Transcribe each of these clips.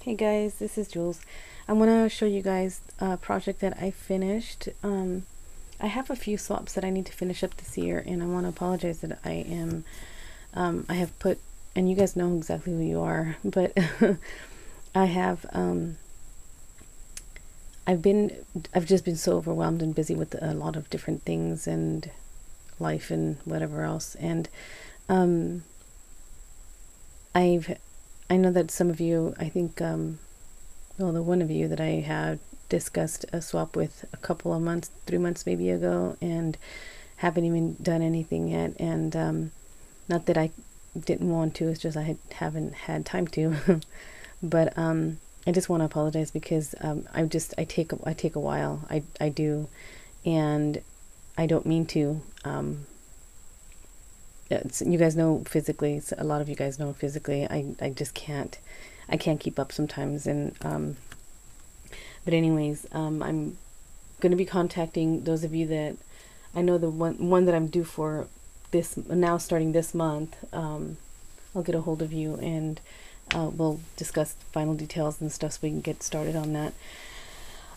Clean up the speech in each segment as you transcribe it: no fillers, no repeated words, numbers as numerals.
Hey guys, this is Jules. I want to show you guys a project that I finished. I have a few swaps that I need to finish up this year, and I want to apologize that I have put, and you guys know exactly who you are, but I have, I've just been so overwhelmed and busy with a lot of different things and life and whatever else, and um, I've I know that some of you, I think, well, the one of you that I had discussed a swap with a couple of months, 3 months maybe ago, and haven't even done anything yet. And not that I didn't want to, it's just haven't had time to. But I just want to apologize because I take a while. I do, and I don't mean to. You guys know physically, a lot of you guys know physically, I just can't keep up sometimes. And but anyways, I'm going to be contacting those of you that I know. The one that I'm due for this now, starting this month, I'll get a hold of you, and we'll discuss final details and stuff so we can get started on that.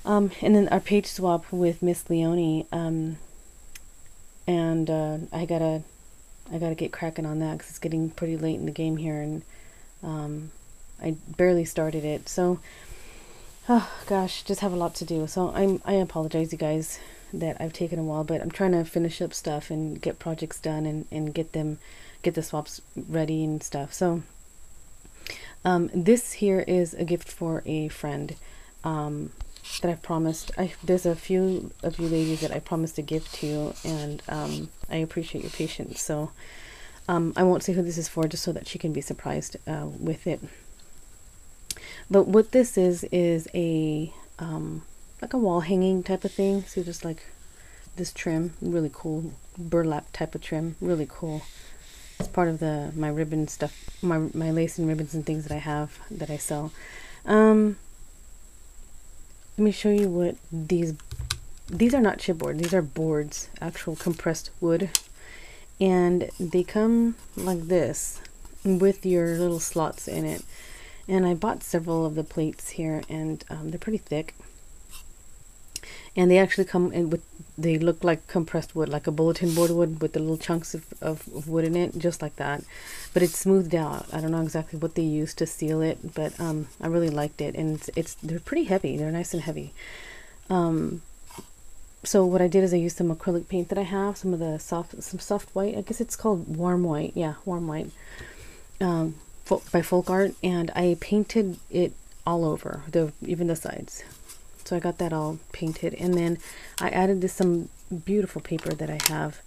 And then our page swap with Miss Leonie, and I gotta get cracking on that because it's getting pretty late in the game here, and I barely started it. So, oh gosh, just have a lot to do. So I apologize, you guys, that I've taken a while, but I'm trying to finish up stuff and get projects done, and get the swaps ready and stuff. So this here is a gift for a friend that I've promised. There's a few of you ladies that I promised to give to, and I appreciate your patience. So I won't say who this is for, just so that she can be surprised with it. But what this is a like a wall hanging type of thing. See, just like this trim, really cool burlap type of trim, really cool. It's part of my ribbon stuff, my lace and ribbons and things that I have that I sell. Let me show you what these are not chipboard. These are boards, actual compressed wood, and they come like this with your little slots in it. And I bought several of the plates here, and they're pretty thick. And they actually come in with, they look like compressed wood, like a bulletin board would, with the little chunks of wood in it, just like that. But it's smoothed out. I don't know exactly what they used to seal it, but I really liked it. And they're pretty heavy. They're nice and heavy. So what I did is I used some acrylic paint that I have, some soft white. I guess it's called warm white. Yeah, warm white. By Folk Art, and I painted it all over, even the sides. So I got that all painted, and then I added some beautiful paper that I have.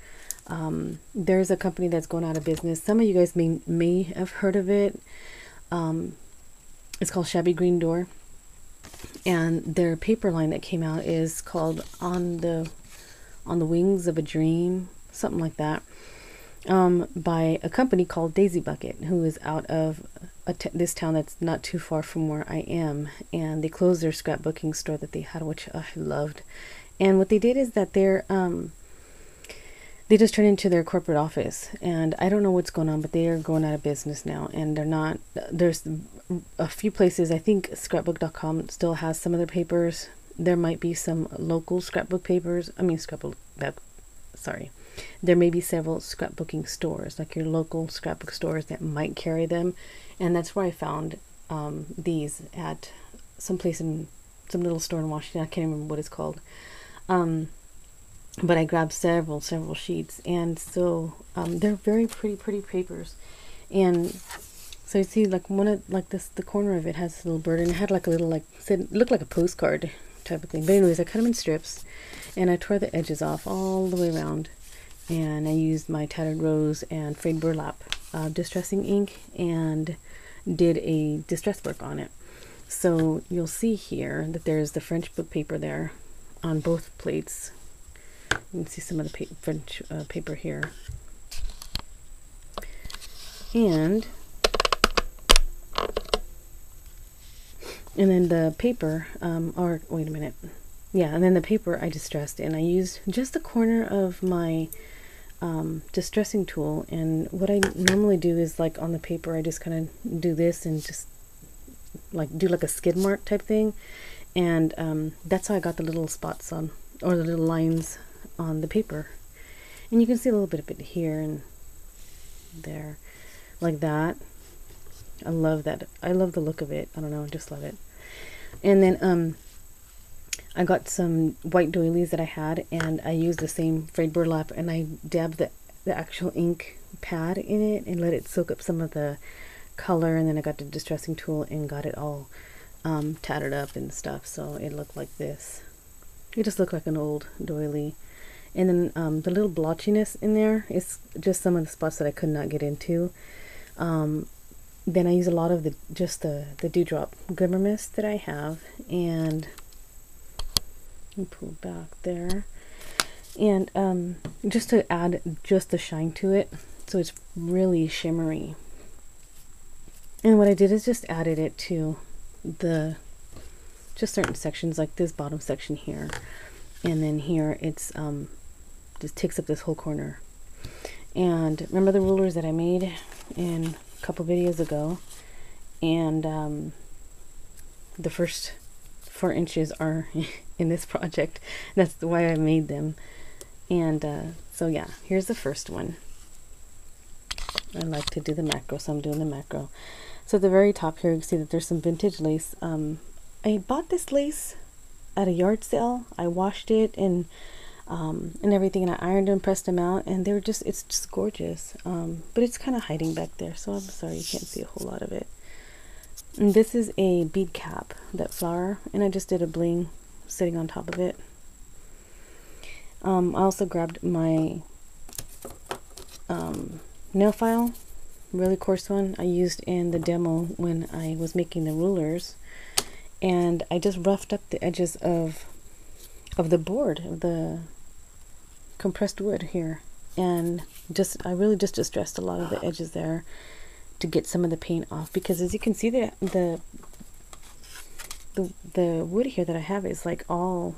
There's a company that's going out of business. Some of you guys may have heard of it. It's called Shabby Green Door, and their paper line that came out is called On the Wings of a Dream, something like that. By a company called Daisy Bucket, who is out of this town that's not too far from where I am. And they closed their scrapbooking store that they had, which I loved. And what they did is that they just turned into their corporate office. And I don't know what's going on, but they are going out of business now. And they're not, there's a few places, I think scrapbook.com still has some of their papers. There might be some local scrapbook papers. There may be several scrapbooking stores, like your local scrapbook stores, that might carry them. And that's where I found these, at some place in some little store in Washington. I can't remember what it's called. But I grabbed several sheets, and so they're very pretty papers. And so you see, like the corner of it has a little bird, and it had like a little, it looked like a postcard type of thing. But anyways, I cut them in strips, and I tore the edges off all the way around. And I used my tattered rose and frayed burlap distressing ink, and did a distress work on it. So you'll see here that there's the French book paper there on both plates. You can see some of the French paper here. And then the paper, or wait a minute. Yeah, and then the paper I distressed, and I used just the corner of my distressing tool. And what I normally do is, like on the paper, I just kind of do this and just like do like a skid mark type thing, and that's how I got the little spots on, or the little lines on the paper. And you can see a little bit of it here and there, like that. I love that. I love the look of it. I don't know, I just love it. And then I got some white doilies that I had, and I used the same frayed burlap, and I dabbed the actual ink pad in it and let it soak up some of the color, and then I got the distressing tool and got it all tattered up and stuff, so it looked like this. It just looked like an old doily. And then the little blotchiness in there is just some of the spots that I could not get into. Then I use a lot of the dewdrop glimmer mist that I have, and pull back there, and just to add just the shine to it, so it's really shimmery. And what I did is just added it to just certain sections, like this bottom section here, and then here it's just takes up this whole corner. And remember the rulers that I made in a couple videos ago, and the first 4 inches are in this project. That's why I made them. And so yeah, here's the first one. I like to do the macro, so I'm doing the macro. So at the very top here, you can see that there's some vintage lace. I bought this lace at a yard sale. I washed it and everything, and I ironed and pressed them out, and they were just, it's just gorgeous. But it's kind of hiding back there, so I'm sorry you can't see a whole lot of it. And this is a bead cap, that flower, and I just did a bling sitting on top of it. I also grabbed my nail file, really coarse one I used in the demo when I was making the rulers, and I just roughed up the edges of the board, of the compressed wood here, and I really just distressed a lot of the edges there to get some of the paint off, because as you can see, the wood here that I have is like all,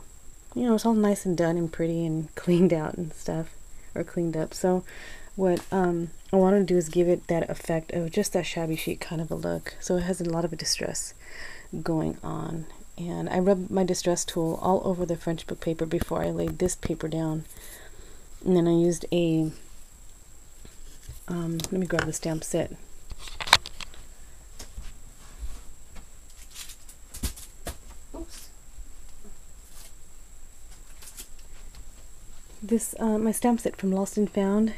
you know, it's all nice and done and pretty and cleaned out and stuff, or cleaned up. So what I want to do is give it that effect of just that shabby chic kind of a look, so it has a lot of a distress going on. And I rubbed my distress tool all over the French book paper before I laid this paper down, and then I used a let me grab the stamp set. This my stamp set from Lost and Found.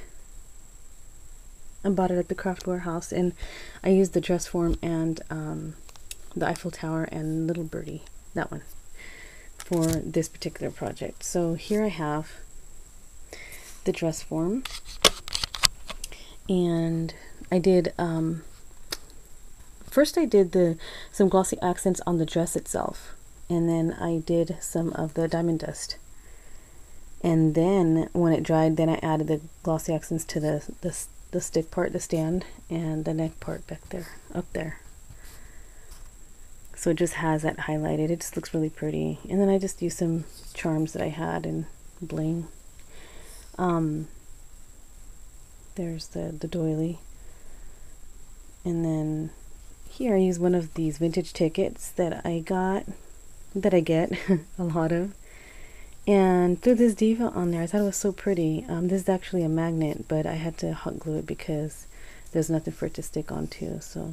I bought it at the craft warehouse, and I used the dress form and the Eiffel Tower and Little Birdie, that one, for this particular project. So here I have the dress form, and I did first I did some glossy accents on the dress itself, and then I did some of the diamond dust. And then when it dried, then I added the glossy accents to the stick part, the stand, and the neck part back there, up there. So it just has that highlighted. It just looks really pretty. And then I just used some charms that I had and bling. There's the doily. And then here I use one of these vintage tickets that I get a lot of. And threw this diva on there. I thought it was so pretty. This is actually a magnet, but I had to hot glue it because there's nothing for it to stick onto. So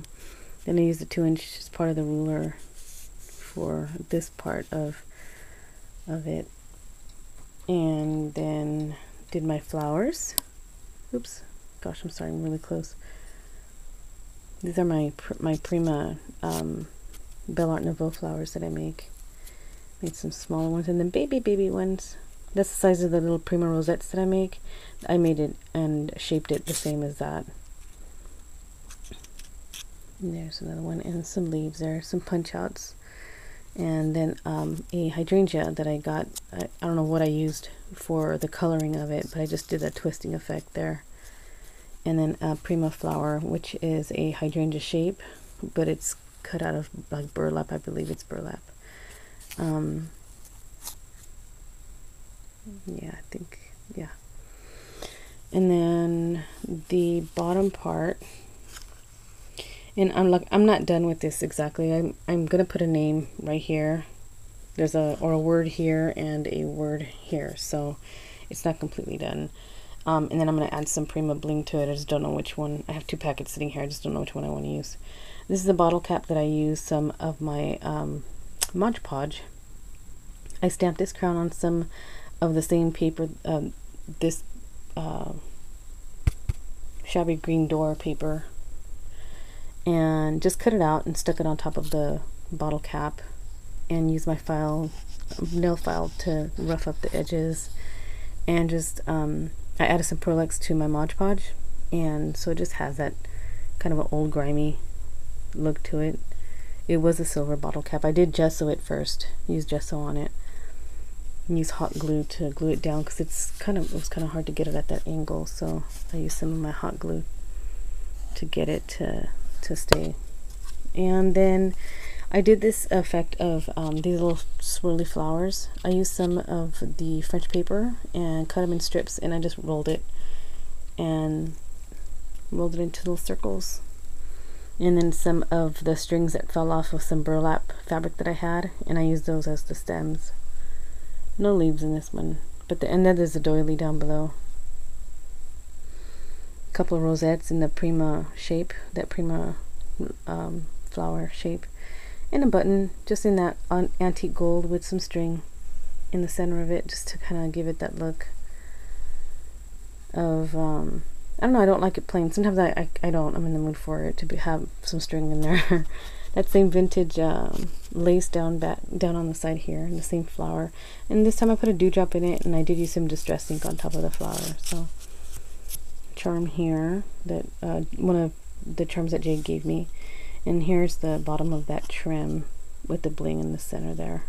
then I used the 2-inch as part of the ruler for this part of it, and then did my flowers. Oops, gosh, I'm sorry, I'm really close. These are my Prima Belle Art Nouveau flowers that I make. Made some smaller ones, and then baby ones. That's the size of the little Prima rosettes that I make. I made it and shaped it the same as that. And there's another one, and some leaves there, some punch outs. And then a hydrangea that I got. I don't know what I used for the coloring of it, but I just did a twisting effect there. And then a Prima flower, which is a hydrangea shape, but it's cut out of like burlap. I believe it's burlap. Yeah, I think, yeah. And then the bottom part And I'm not done with this exactly. I'm gonna put a name right here. There's a word here and a word here, so it's not completely done. And then I'm gonna add some Prima bling to it. I just don't know which one. I have 2 packets sitting here. I just don't know which one I want to use. This is a bottle cap that I use some of my Mod Podge. I stamped this crown on some of the same paper, this shabby green door paper, and just cut it out and stuck it on top of the bottle cap, and used my nail file to rough up the edges, and just I added some Pearl to my Mod Podge, and so it just has that kind of an old grimy look to it. It was a silver bottle cap. I did gesso it first, use gesso on it, and use hot glue to glue it down because it was kind of hard to get it at that angle, so I used some of my hot glue to get it to stay. And then I did this effect of these little swirly flowers. I used some of the French paper and cut them in strips, and I just rolled it into little circles. And then some of the strings that fell off of some burlap fabric that I had, and I used those as the stems. No leaves in this one, and then there's a doily down below. A couple of rosettes in the Prima shape, that Prima flower shape, and a button just in that antique gold with some string in the center of it, just to kind of give it that look of I don't know, I don't like it plain. Sometimes I don't. I'm in the mood for it to have some string in there. That same vintage lace down on the side here, and the same flower. And this time I put a dewdrop in it, and I did use some distress ink on top of the flower. So charm here, that one of the charms that Jade gave me. And here's the bottom of that trim with the bling in the center there.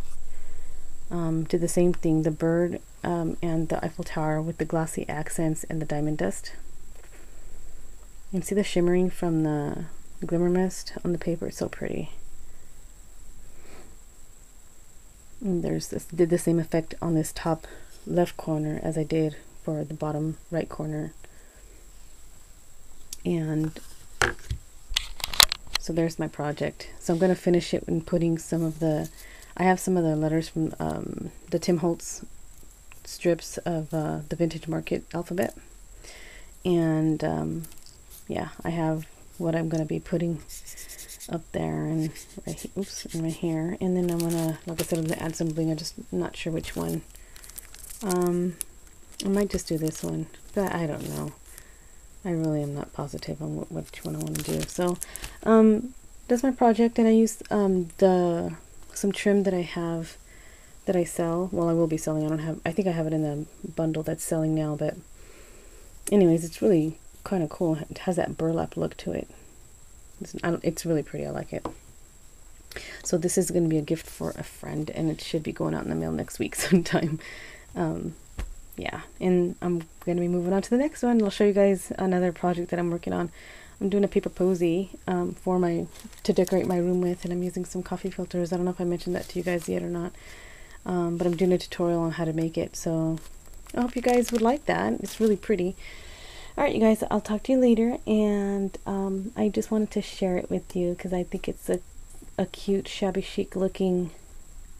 Did the same thing, the bird and the Eiffel Tower with the glossy accents and the diamond dust. You can see the shimmering from the glimmer mist on the paper. It's so pretty. And there's this. Did the same effect on this top left corner as I did for the bottom right corner. And so there's my project. So I'm going to finish it and putting some of the, I have some of the letters from the Tim Holtz strips of the Vintage Market alphabet. And yeah, I have what I'm going to be putting up there and in my hair. And then I'm going to, like I said, I'm going to add some bling. I'm just not sure which one. I might just do this one, but I don't know. I really am not positive on which one I want to do. So that's my project, and I used some trim that I have that I sell. Well, I will be selling. I think I have it in the bundle that's selling now, but anyways, it's really kind of cool. It has that burlap look to it. It's really pretty. I like it. So this is going to be a gift for a friend, and it should be going out in the mail next week sometime. Yeah, and I'm going to be moving on to the next one. I'll show you guys another project that I'm working on. I'm doing a paper posy to decorate my room with, and I'm using some coffee filters. I don't know if I mentioned that to you guys yet or not, but I'm doing a tutorial on how to make it, so I hope you guys would like that. It's really pretty. Alright, you guys, I'll talk to you later, and I just wanted to share it with you because I think it's a cute, shabby chic looking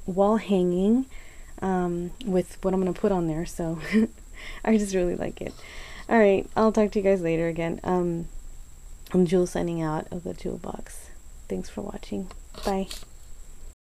wall hanging with what I'm going to put on there, so I just really like it. Alright, I'll talk to you guys later again. I'm Jules signing out of the Jewel Box. Thanks for watching. Bye.